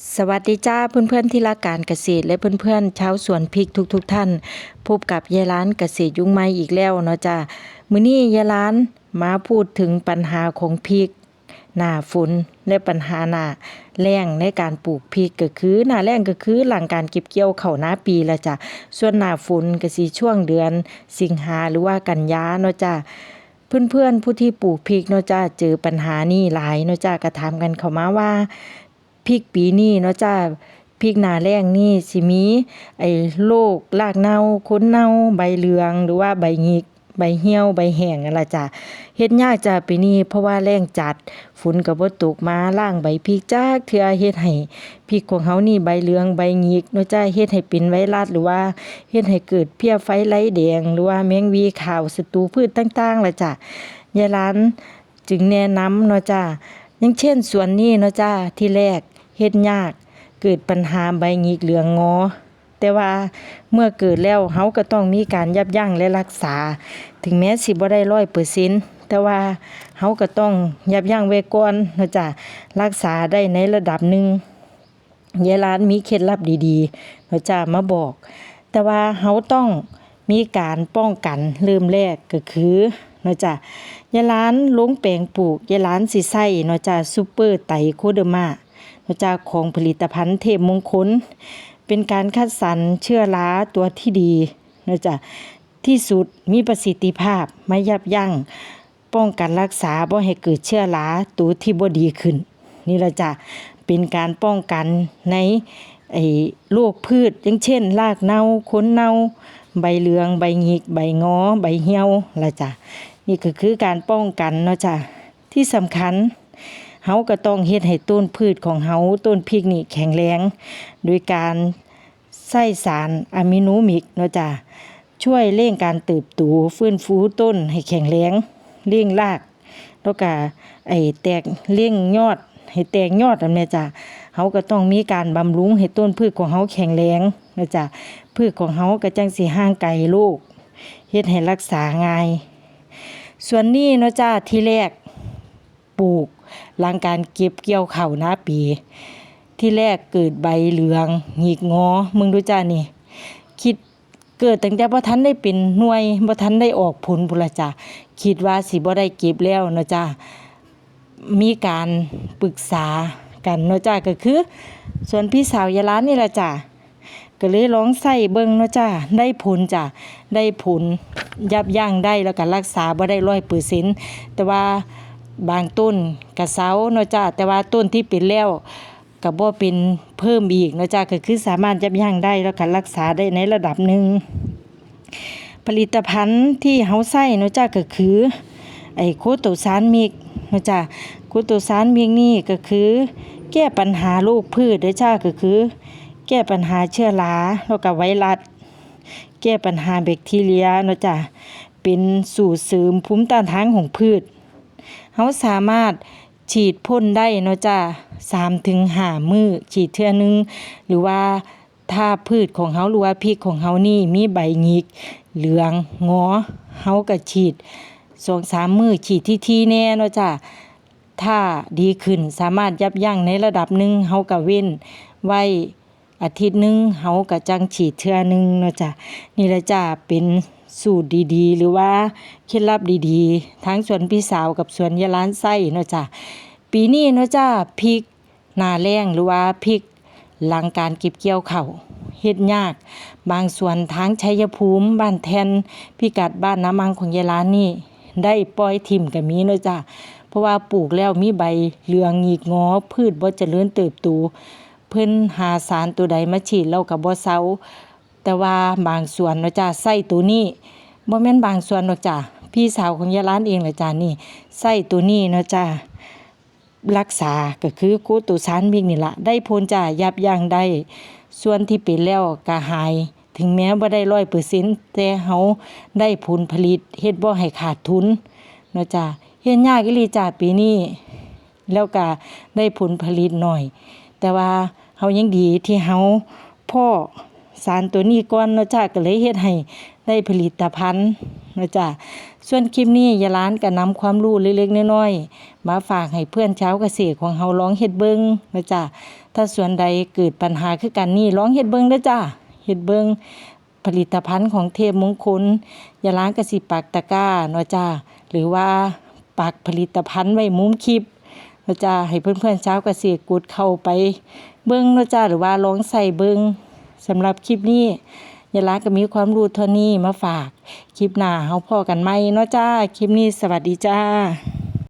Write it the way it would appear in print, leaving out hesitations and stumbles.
สวัสดีจ้าเพื่อนๆที่รักการเกษตรและเพื่อนๆชาวสวนพริกทุกท่านพบกับยายร้านเกษตรยุงไม้อีกแล้วเนาะจ้ามื้อนี้ยายร้านมาพูดถึงปัญหาของพริกหน้าฝนและปัญหาหน้าแล้งในการปลูกพริกก็คือหน้าแล้งก็คือหลังการเก็บเกี่ยวข้าวหน้าปีแล้วจ้ะส่วนหน้าฝนก็สิช่วงเดือนสิงหาหรือว่ากันยาเนาะจ้าเพื่อนๆผู้ที่ปลูกพริกเนาะจ้าเจอปัญหานี้หลายเนาะจ้าก็ถามกันเข้ามาว่าพริกปีนี้เนาะจ้าพริกหน้าแล้งนี่สิมีโรครากเน่าค้นเน่าใบเหลืองหรือว่าใบหงิกใบเหี่ยวใบแห้งนั่นล่ะจ้ะเฮ็ดยากจ้ะปีนี้เพราะว่าแล้งจัดฝนก็บ่ตกมาล้างใบพริกจักเทื่อเฮ็ดให้พริกของเฮานี่ใบเหลืองใบหงิกเนาะจ้ะเฮ็ดให้เป็นไวรัสหรือว่าเฮ็ดให้เกิดเพลี้ยไฟลายแดงหรือว่าแมงวีขาวศัตรูพืชต่างๆล่ะจ้ะยายหลานจึงแนะนำเนาะจ้ะอย่างเช่นสวนนี้เนาะจ้ะที่แรกเฮ็ดยากเกิดปัญหาใบหงิกเหลืองงอแต่ว่าเมื่อเกิดแล้วเฮาก็ต้องมีการยับยั้งและรักษาถึงแม้สิบ่ได้100%แต่ว่าเฮาก็ต้องยับยั้งไว้ก่อนเนาะจ้ะรักษาได้ในระดับหนึ่งยายหลานมีเคล็ดลับดีๆเนาะจ้ะมาบอกแต่ว่าเฮาต้องมีการป้องกันเริ่มแรกก็คือเนาะจ้ะยายหลานลงแปลงปลูกยายหลานสิใช้เนาะจ้ะซุปเปอร์ไตรโคเดอร์มาจากของผลิตภัณฑ์เทพมงคลเป็นการคัดสรรเชื้อราตัวที่ดีนะจ๊ะที่สุดมีประสิทธิภาพไม่ยับยั้งป้องกันรักษาบ่ให้เกิดเชื้อราตัวที่บ่ดีขึ้นนี่ล่ะจ้ะเป็นการป้องกันในโรคพืชอย่างเช่นรากเน่าค้นเน่าใบเหลืองใบหงิกใบงอใบเหี่ยวล่ะจ้ะนี่ก็คือการป้องกันเนาะจ้ะที่สำคัญเฮาก็ต้องเฮ็ดให้ต้นพืชของเฮาต้นพริกนี่แข็งแรงโดยการใส่สารอะมิโนมิกเนาะจ้ะช่วยเร่งการเติบโตฟื้นฟูต้นให้แข็งแรงเร่งรากแล้วก็แตกเร่งยอดให้แตกยอดนั่นแหละจ้ะเฮาก็ต้องมีการบำรุงให้ต้นพืชของเฮาแข็งแรงเนาะจ้ะพืชของเฮาก็จังสิห่างไกลโรคเฮ็ดให้รักษาง่ายส่วนนี้เนาะจ้ะที่แรกปลูกหลังการเก็บเกี่ยวข้าวหน้าปีที่แรกเกิดใบเหลืองหงิกงอมึงดูจ้านี่คิดเกิดตั้งแต่บ่ทันได้เป็นหน่วยบ่ทันได้ออกผลพุ่นล่ะจ้ะคิดว่าสิบ่ได้เก็บแล้วเนาะจ้ามีการปรึกษากันเนาะจ้าก็คือส่วนพี่สาวยายหลานนี่ล่ะจ้ะก็เลยลองใส่เบิ่งเนาะจ้าได้ผลจ้ะได้ผลยับยั้งได้แล้วก็รักษาบ่ได้100%แต่ว่าบางต้นก็เซาเนาะจ้าแต่ว่าต้นที่เป็นแล้วก็บ่เป็นเพิ่มอีกเนาะจ้าก็คือสามารถยับยั้งได้แล้วก็รักษาได้ในระดับหนึ่งผลิตภัณฑ์ที่เฮาใช้เนาะจ้าก็คือโคโตซานมิกเนาะจ้าโคโตซานมิกนี่ก็คือแก้ปัญหาโรคพืชเด้อจ้าก็คือแก้ปัญหาเชื้อราแล้วก็ไวรัสแก้ปัญหาแบคทีเรียเนาะจ้าเป็นสูตรเสริมภูมิต้านทานของพืชเฮาสามารถฉีดพ่นได้เนาะจ้า3-5 มื้อฉีดเทื่อนึงหรือว่าถ้าพืชของเฮาหรือว่าพริกของเฮานี่มีใบหงิกเหลืองงอเฮาก็ฉีด2-3 มื้อฉีดที่แน่เนาะจ้าถ้าดีขึ้นสามารถยับยั้งในระดับหนึ่งเฮาก็เว้นไว้อาทิตย์นึงเฮาก็จังฉีดเทื่อนึงเนาะจ้านี่ล่ะจ้าเป็นสูตรดีๆหรือว่าเคล็ดลับดีๆทั้งสวนพี่สาวกับสวนยายหลานไส้เนาะจ้าปีนี้เนาะจ้าพริกหน้าแล้งหรือว่าพริกหลังการเก็บเกี่ยวข้าวเฮ็ดยากบางส่วนทางชัยภูมิบ้านแทนพิกัดบ้านน้ำมังของยายหลานนี่ได้ปล่อยถิ่มก็มีเนาะจ้าเพราะว่าปลูกแล้วมีใบเหลืองหงิกงอพืชบ่เจริญเติบโตเพิ่นหาสารตัวใดมาฉีดแล้วก็บ่เซาแต่ว่าบางส่วนเนาะจ้าใส่ตัวนี้บ่แม่นบางส่วนเนาะจ้าพี่สาวของยายหลานเองล่ะจ้านี่ใส่ตัวนี้เนาะจ้ารักษาก็คือโคโตซานมิกนี่ล่ะได้ผลจ้ายับยั้งได้ส่วนที่เป็นแล้วก็หายถึงแม้บ่ได้100%แต่เฮาได้ผลผลิตเฮ็ดบ่ให้ขาดทุนเนาะจ้าเฮ็ดยากอีหลีจ้าปีนี้แล้วก็ได้ผลผลิตน้อยแต่ว่าเฮายังดีที่เฮาพ่อสารตัวนี้ก่อนเนาะจ้าก็เลยเฮ็ดให้ได้ผลิตภัณฑ์เนาะจ้าส่วนคลิปนี้ยายหลานก็นำความรู้เล็กๆน้อยๆมาฝากให้เพื่อนชาวเกษตรของเฮาลองเฮ็ดเบิ่งเนาะจ้า ถ้าสวนใดเกิดปัญหาคือกันนี่ลองเฮ็ดเบิ่งเด้อจ้าเฮ็ดเบิ่งผลิตภัณฑ์ของเทพมงคลยาล้างก็สิปักตะกร้าเนาะจ้าหรือว่าปักผลิตภัณฑ์ไว้มุมคลิปเนาะจ้าให้เพื่อนๆชาวเกษตรกดเข้าไปเบิ่งเนาะจ้าหรือว่าลองใส่เบิ่งสำหรับคลิปนี้ยาล้างก็มีความรู้เท่านี้มาฝากคลิปหน้าเฮาพ้อกันใหม่เนาะจ้าคลิปนี้สวัสดีจ้า